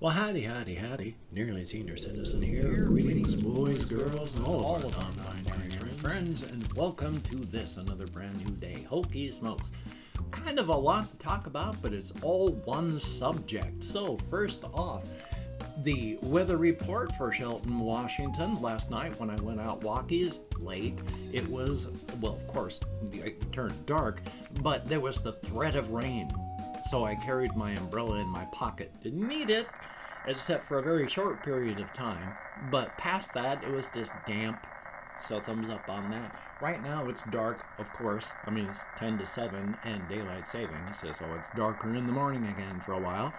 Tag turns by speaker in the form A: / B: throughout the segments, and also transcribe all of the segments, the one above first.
A: Well, howdy. Nearly senior citizen here. Greetings, boys, girls, and all of our non-binary friends, and welcome to this, another brand new day. Hokey smokes. Kind of a lot to talk about, but it's all one subject. So, first off, the weather report for Shelton, Washington. Last night when I went out walkies late, it was, well, of course, it turned dark, but there was the threat of rain. So I carried my umbrella in my pocket. Didn't need it, except for a very short period of time. But past that, it was just damp. So thumbs up on that. Right now, it's dark, of course. I mean, it's 10 to 7 and daylight savings. So it's darker in the morning again for a while.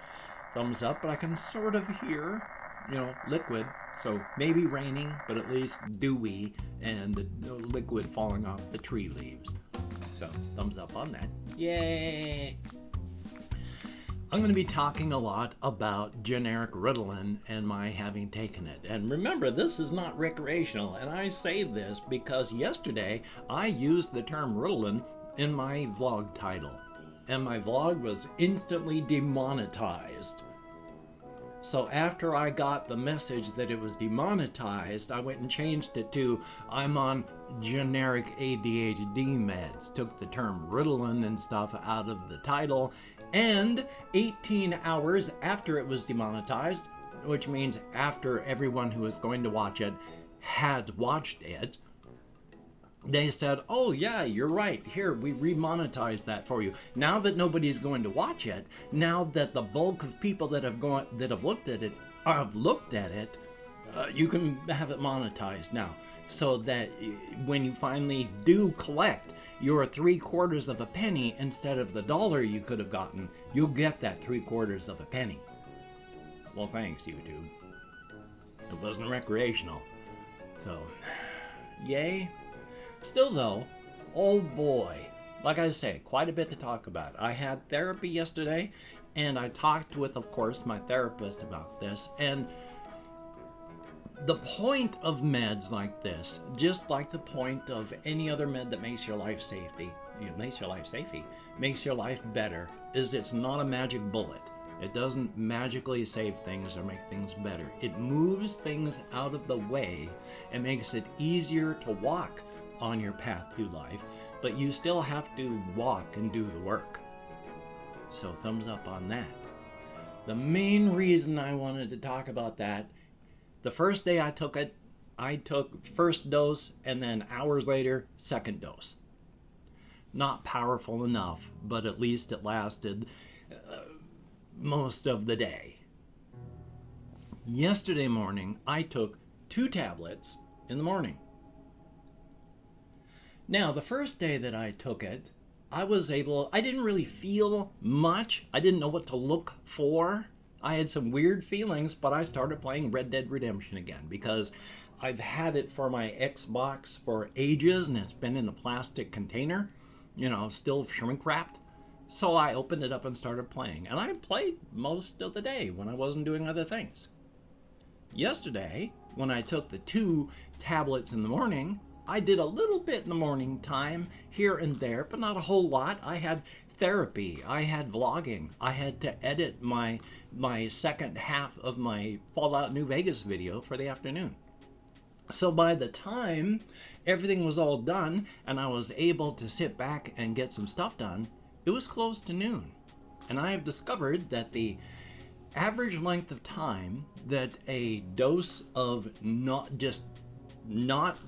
A: Thumbs up, but I can sort of hear, liquid. So maybe raining, but at least dewy and the liquid falling off the tree leaves. So thumbs up on that. Yay! I'm going to be talking a lot about generic Ritalin and my having taken it. And remember, this is not recreational, and I say this because yesterday I used the term Ritalin in my vlog title, and my vlog was instantly demonetized. So after I got the message that it was demonetized, I went and changed it to, I'm on generic ADHD meds. Took the term Ritalin and stuff out of the title. And 18 hours after it was demonetized, which means after everyone who was going to watch it had watched it, they said, oh yeah, you're right. Here, we remonetized that for you. Now that nobody's going to watch it, now that the bulk of people that have looked at it, you can have it monetized now. So that when you finally do collect your 3/4 of a penny instead of the $1 you could have gotten, you'll get that 3/4 of a penny. Well, thanks, YouTube. It wasn't recreational. So, yay. Still though, oh boy, like I say, quite a bit to talk about. I had therapy yesterday, and I talked with, of course, my therapist about this, and the point of meds like this, just like the point of any other med that makes your life makes your life better, is it's not a magic bullet. It doesn't magically save things or make things better. It moves things out of the way and makes it easier to walk on your path through life, but you still have to walk and do the work. So thumbs up on that. The main reason I wanted to talk about that, the first day I took it, I took first dose, and then hours later, second dose. Not powerful enough, but at least it lasted most of the day. Yesterday morning, I took 2 tablets in the morning. Now, the first day that I took it, I didn't really feel much. I didn't know what to look for. I had some weird feelings, but I started playing Red Dead Redemption again because I've had it for my Xbox for ages, and it's been in the plastic container, still shrink wrapped. So I opened it up and started playing, and I played most of the day when I wasn't doing other things. Yesterday, when I took the 2 tablets in the morning, I did a little bit in the morning time here and there, but not a whole lot. I had therapy, I had vlogging, I had to edit my second half of my Fallout New Vegas video for the afternoon. So by the time everything was all done and I was able to sit back and get some stuff done, it was close to noon. And I have discovered that the average length of time that a dose of not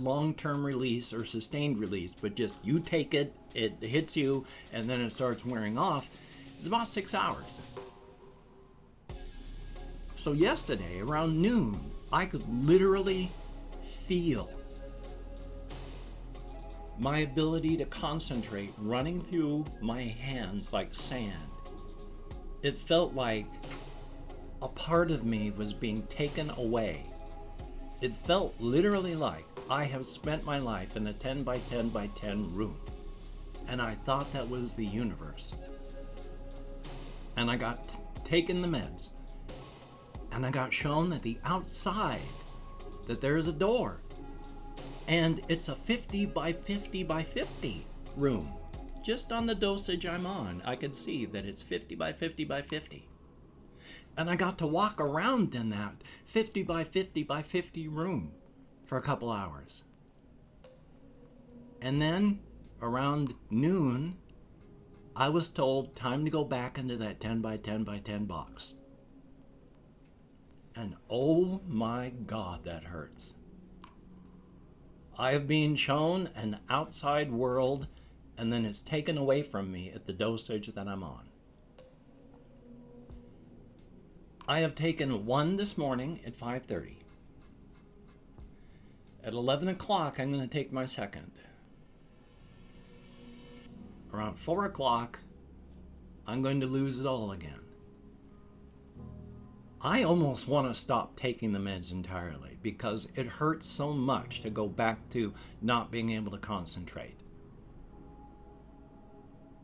A: long-term release or sustained release, but just you take it, it hits you, and then it starts wearing off, is about 6 hours. So yesterday, around noon, I could literally feel my ability to concentrate running through my hands like sand. It felt like a part of me was being taken away. It felt literally like I have spent my life in a 10 by 10 by 10 room. And I thought that was the universe. And I got taken the meds. And I got shown that the outside, that there is a door. And it's a 50 by 50 by 50 room. Just on the dosage I'm on, I could see that it's 50 by 50 by 50. And I got to walk around in that 50 by 50 by 50 room for a couple hours. And then around noon, I was told time to go back into that 10 by 10 by 10 box. And oh my God, that hurts. I have been shown an outside world, and then it's taken away from me at the dosage that I'm on. I have taken one this morning at 5:30. At 11 o'clock, I'm going to take my second. Around 4 o'clock, I'm going to lose it all again. I almost want to stop taking the meds entirely because it hurts so much to go back to not being able to concentrate.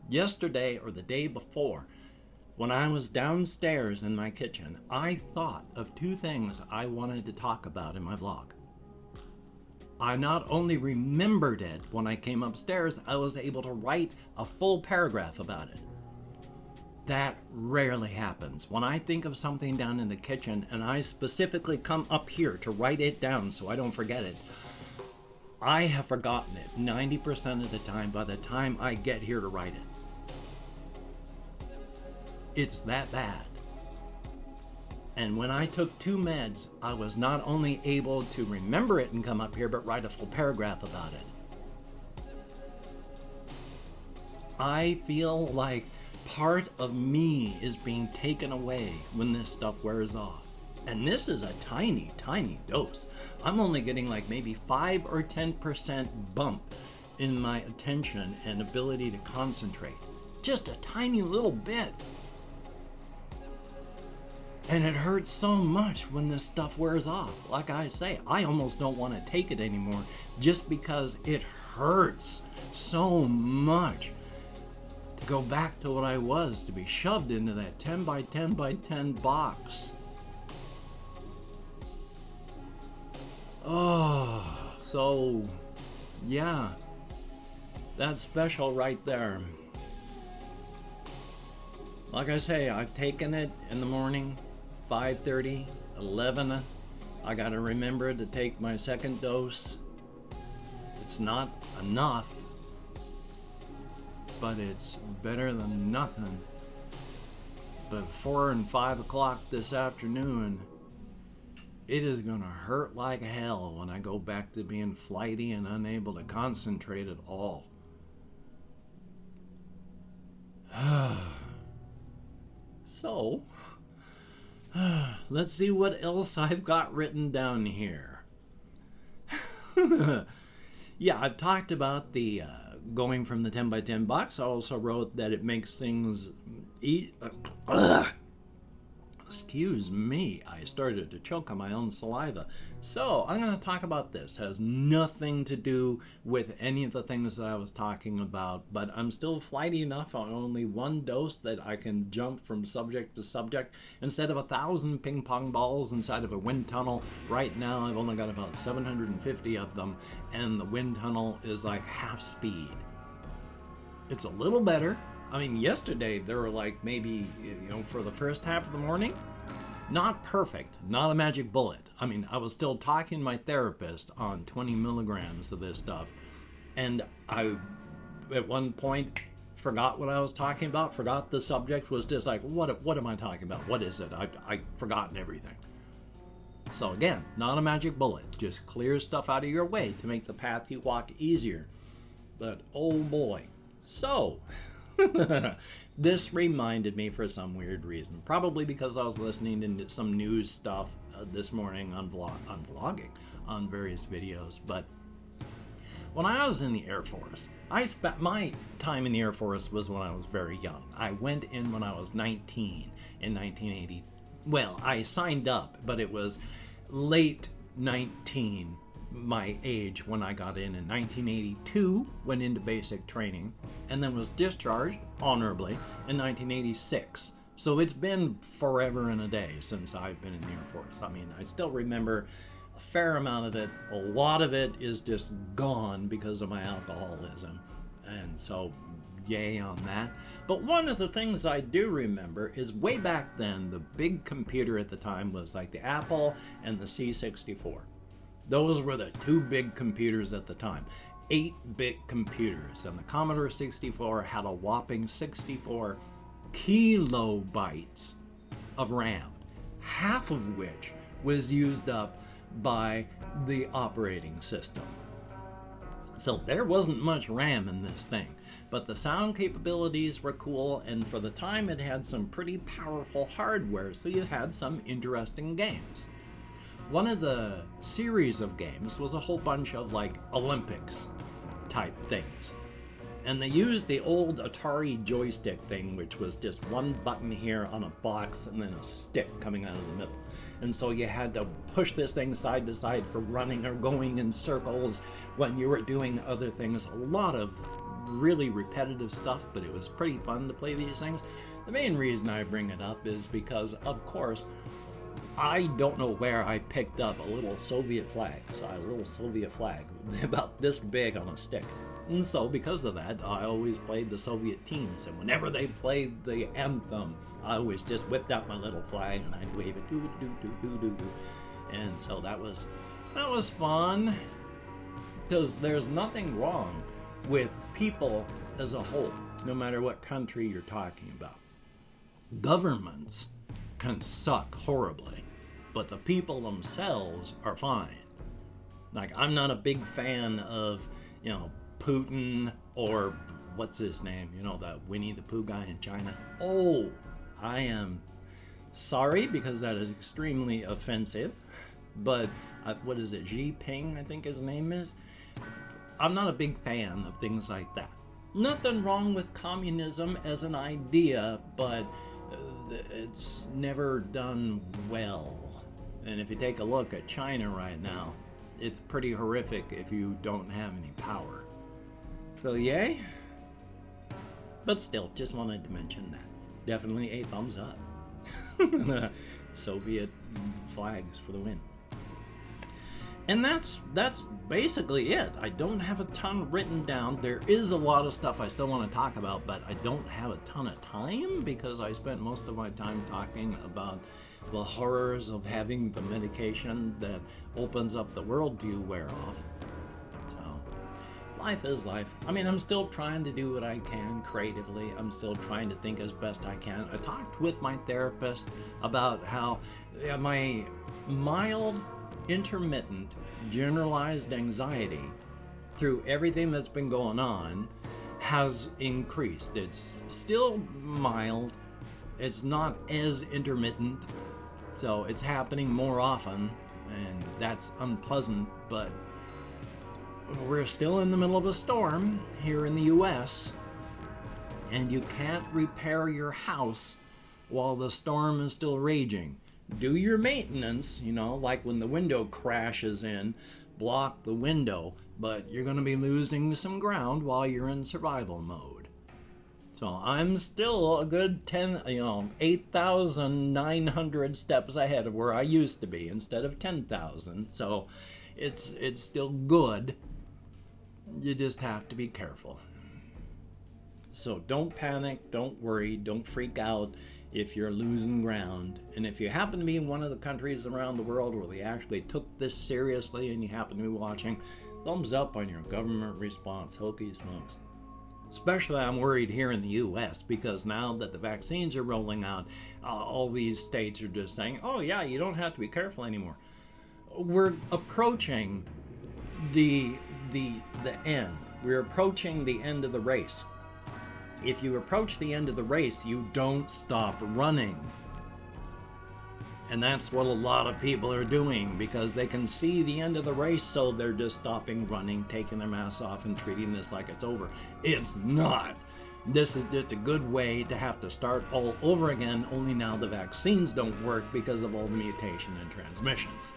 A: Yesterday or the day before, when I was downstairs in my kitchen, I thought of two things I wanted to talk about in my vlog. I not only remembered it when I came upstairs, I was able to write a full paragraph about it. That rarely happens. When I think of something down in the kitchen and I specifically come up here to write it down so I don't forget it, I have forgotten it 90% of the time by the time I get here to write it. It's that bad. And when I took 2 meds, I was not only able to remember it and come up here, but write a full paragraph about it. I feel like part of me is being taken away when this stuff wears off. And this is a tiny, tiny dose. I'm only getting like maybe 5 or 10% bump in my attention and ability to concentrate. Just a tiny little bit. And it hurts so much when this stuff wears off. Like I say, I almost don't want to take it anymore just because it hurts so much to go back to what I was, to be shoved into that 10 by 10 by 10 box. Oh, so yeah, that's special right there. Like I say, I've taken it in the morning, 5:30, 11. I gotta remember to take my second dose. It's not enough, but it's better than nothing. But 4 and 5 o'clock this afternoon, it is gonna hurt like hell when I go back to being flighty and unable to concentrate at all. So, let's see what else I've got written down here. Yeah, I've talked about the going from the 10 by 10 box. I also wrote that it makes things excuse me, I started to choke on my own saliva. So I'm going to talk about this. It has nothing to do with any of the things that I was talking about, but I'm still flighty enough on only 1 dose that I can jump from subject to subject. Instead of 1,000 ping pong balls inside of a wind tunnel, right now I've only got about 750 of them, and the wind tunnel is like half speed. It's a little better. I mean, yesterday there were like maybe, for the first half of the morning, not perfect, not a magic bullet. I mean, I was still talking to my therapist on 20 milligrams of this stuff, and I, at one point, forgot what I was talking about, forgot the subject, was just like, what am I talking about? What is it? I've forgotten everything. So again, not a magic bullet, just clear stuff out of your way to make the path you walk easier. But oh boy. So, this reminded me for some weird reason, probably because I was listening to some news stuff this morning on vlogging on various videos. But when I was in the Air Force, I spent my time in the Air Force was when I was very young. I went in when I was 19 in 1980. Well, I signed up, but it was late 19, my age, when I got in 1982, went into basic training, and then was discharged honorably in 1986. So it's been forever and a day since I've been in the Air Force. I mean, I still remember a fair amount of it. A lot of it is just gone because of my alcoholism. And so yay on that. But one of the things I do remember is way back then, the big computer at the time was like the Apple and the C64. Those were the two big computers at the time. 8-bit computers, and the Commodore 64 had a whopping 64 kilobytes of RAM, half of which was used up by the operating system. So there wasn't much RAM in this thing, but the sound capabilities were cool, and for the time it had some pretty powerful hardware, so you had some interesting games. One of the series of games was a whole bunch of like Olympics type things. And they used the old Atari joystick thing, which was just one button here on a box and then a stick coming out of the middle. And so you had to push this thing side to side for running or going in circles when you were doing other things. A lot of really repetitive stuff, but it was pretty fun to play these things. The main reason I bring it up is because, of course, I don't know where I picked up a little Soviet flag. So a little Soviet flag about this big on a stick. And so because of that, I always played the Soviet teams. And whenever they played the anthem, I always just whipped out my little flag and I'd wave it. Doo-doo-doo-doo-doo-doo. And so that was fun. Because there's nothing wrong with people as a whole, no matter what country you're talking about. Governments can suck horribly, but the people themselves are fine. Like, I'm not a big fan of, Putin or what's his name, that Winnie the Pooh guy in China. Oh, I am sorry because that is extremely offensive, but what is it, Xi Jinping, I think his name is? I'm not a big fan of things like that. Nothing wrong with communism as an idea, but it's never done well. And if you take a look at China right now, it's pretty horrific if you don't have any power. So yay. But still, just wanted to mention that. Definitely a thumbs up. Soviet flags for the win. And that's basically it. I don't have a ton written down. There is a lot of stuff I still want to talk about, but I don't have a ton of time because I spent most of my time talking about the horrors of having the medication that opens up the world to you wear off. So, life is life. I mean, I'm still trying to do what I can creatively. I'm still trying to think as best I can. I talked with my therapist about how my mild intermittent generalized anxiety through everything that's been going on has increased. It's still mild, it's not as intermittent, so it's happening more often, and that's unpleasant, but we're still in the middle of a storm here in the US, and you can't repair your house while the storm is still raging. Do your maintenance, like when the window crashes in, block the window, but you're going to be losing some ground while you're in survival mode. So I'm still a good 8,900 steps ahead of where I used to be instead of 10,000. So it's still good. You just have to be careful. So don't panic, don't worry, don't freak out if you're losing ground. And if you happen to be in one of the countries around the world where they actually took this seriously and you happen to be watching, thumbs up on your government response. Holy smokes. Especially I'm worried here in the US because now that the vaccines are rolling out, all these states are just saying, oh yeah, you don't have to be careful anymore. We're approaching the end. We're approaching the end of the race. If you approach the end of the race, you don't stop running. And that's what a lot of people are doing because they can see the end of the race, so they're just stopping running, taking their masks off, and treating this like it's over. It's not. This is just a good way to have to start all over again, only now the vaccines don't work because of all the mutation and transmissions.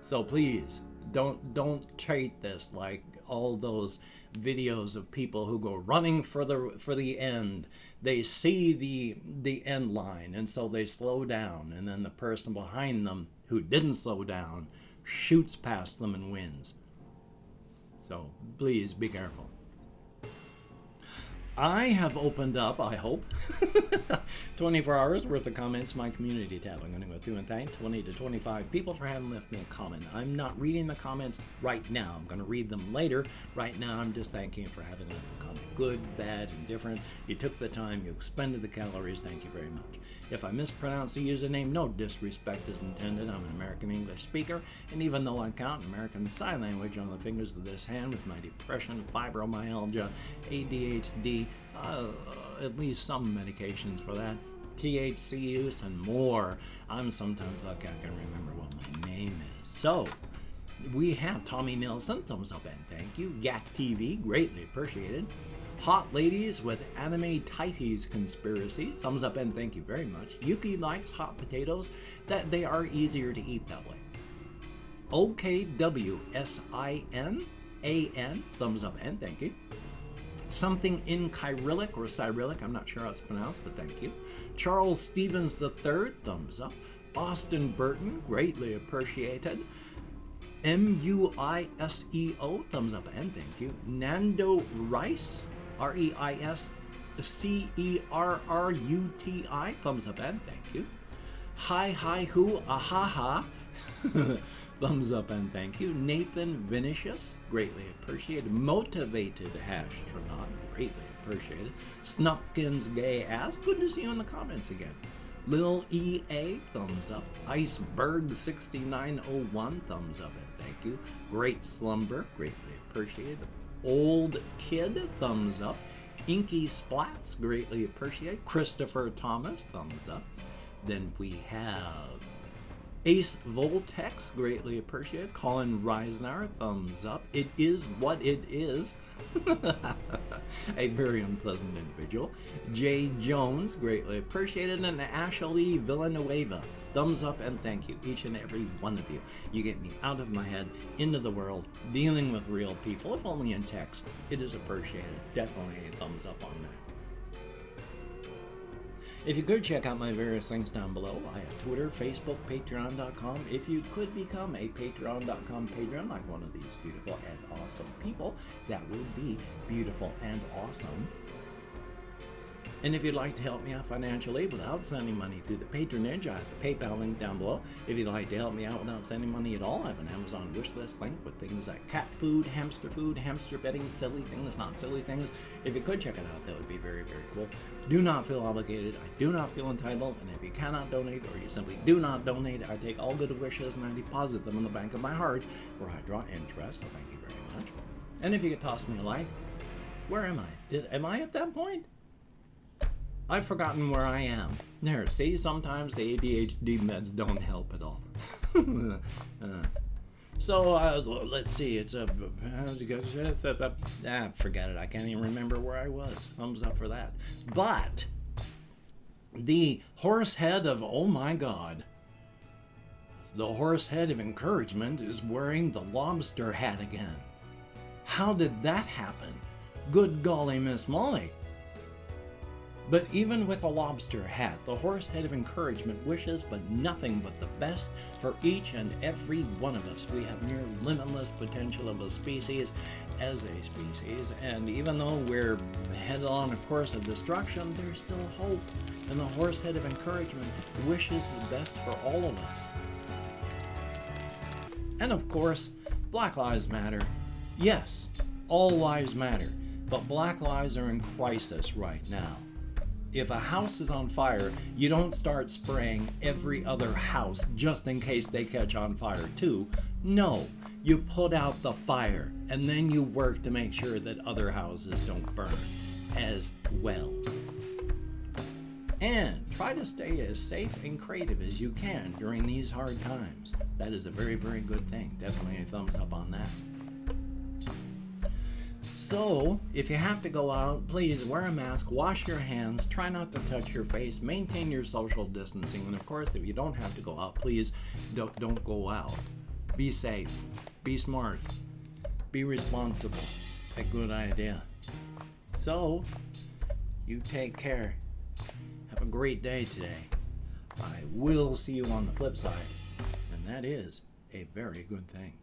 A: So please, don't treat this like all those videos of people who go running for the end. They see the end line, and so they slow down, and then the person behind them who didn't slow down shoots past them and wins. So please be careful. I have opened up, I hope, 24 hours worth of comments in my community tab. I'm going to go through and thank 20 to 25 people for having left me a comment. I'm not reading the comments right now. I'm going to read them later. Right now, I'm just thanking you for having left a comment. Good, bad, indifferent. You took the time. You expended the calories. Thank you very much. If I mispronounce the username, no disrespect is intended. I'm an American English speaker, and even though I count American Sign Language on the fingers of this hand with my depression, fibromyalgia, ADHD, at least some medications for that, THC use, and more, I'm sometimes lucky I can remember what my name is. So, we have Tommy Nilsson, thumbs up and thank you. Yak TV, greatly appreciated. Hot Ladies with Anime Tighties Conspiracies, thumbs up and thank you very much. Yuki likes hot potatoes, that they are easier to eat that way. OKWSINAN, thumbs up and thank you. Something in Kyrillic or Cyrillic, I'm not sure how it's pronounced, but thank you. Charles Stevens III, thumbs up. Austin Burton, greatly appreciated. MUISEO, thumbs up and thank you. Nando Rice, REISCERRUTI, thumbs up and thank you. Hi Hoo, Ahaha, thumbs up and thank you. Nathan Vinicius, greatly appreciated. Motivated Astronaut, greatly appreciated. Snuffkin's Gay Ass, good to see you in the comments again. Lil EA, thumbs up. Iceberg 6901, thumbs up and thank you. Great Slumber, greatly appreciated. Old Kid, thumbs up. Inky Splats, greatly appreciated. Christopher Thomas, thumbs up. Then we have Ace Voltex, greatly appreciated. Colin Reisner, thumbs up. It is what it is. A very unpleasant individual. Jay Jones, greatly appreciated. And Ashley Villanueva, thumbs up and thank you, each and every one of you. You get me out of my head, into the world, dealing with real people, if only in text. It is appreciated. Definitely a thumbs up on that. If you could check out my various links down below, I have Twitter, Facebook, Patreon.com. If you could become a Patreon.com patron like one of these beautiful and awesome people, that would be beautiful and awesome. And if you'd like to help me out financially without sending money through the patronage, I have a PayPal link down below. If you'd like to help me out without sending money at all, I have an Amazon wish list link with things like cat food, hamster bedding, silly things, not silly things. If you could check it out, that would be very, very cool. Do not feel obligated. I do not feel entitled. And if you cannot donate or you simply do not donate, I take all good wishes and I deposit them in the bank of my heart where I draw interest. So thank you very much. And if you could toss me a like, where am I? Am I at that point? I've forgotten where I am. There, see, sometimes the ADHD meds don't help at all. So, let's see, it's forget it, I can't even remember where I was. Thumbs up for that. But, the horse head of, oh my god, the horse head of encouragement is wearing the lobster hat again. How did that happen? Good golly, Miss Molly. But even with a lobster hat, the horse head of encouragement wishes but nothing but the best for each and every one of us. We have near limitless potential of a species as a species, and even though we're headed on a course of destruction, there's still hope. And the horse head of encouragement wishes the best for all of us. And of course, Black Lives Matter. Yes, all lives matter, but Black lives are in crisis right now. If a house is on fire, you don't start spraying every other house just in case they catch on fire too. No, you put out the fire and then you work to make sure that other houses don't burn as well. And try to stay as safe and creative as you can during these hard times. That is a very, very good thing. Definitely a thumbs up on that. So, if you have to go out, please wear a mask, wash your hands, try not to touch your face, maintain your social distancing, and of course, if you don't have to go out, please don't go out. Be safe, be smart, be responsible. A good idea. So, you take care. Have a great day today. I will see you on the flip side, and that is a very good thing.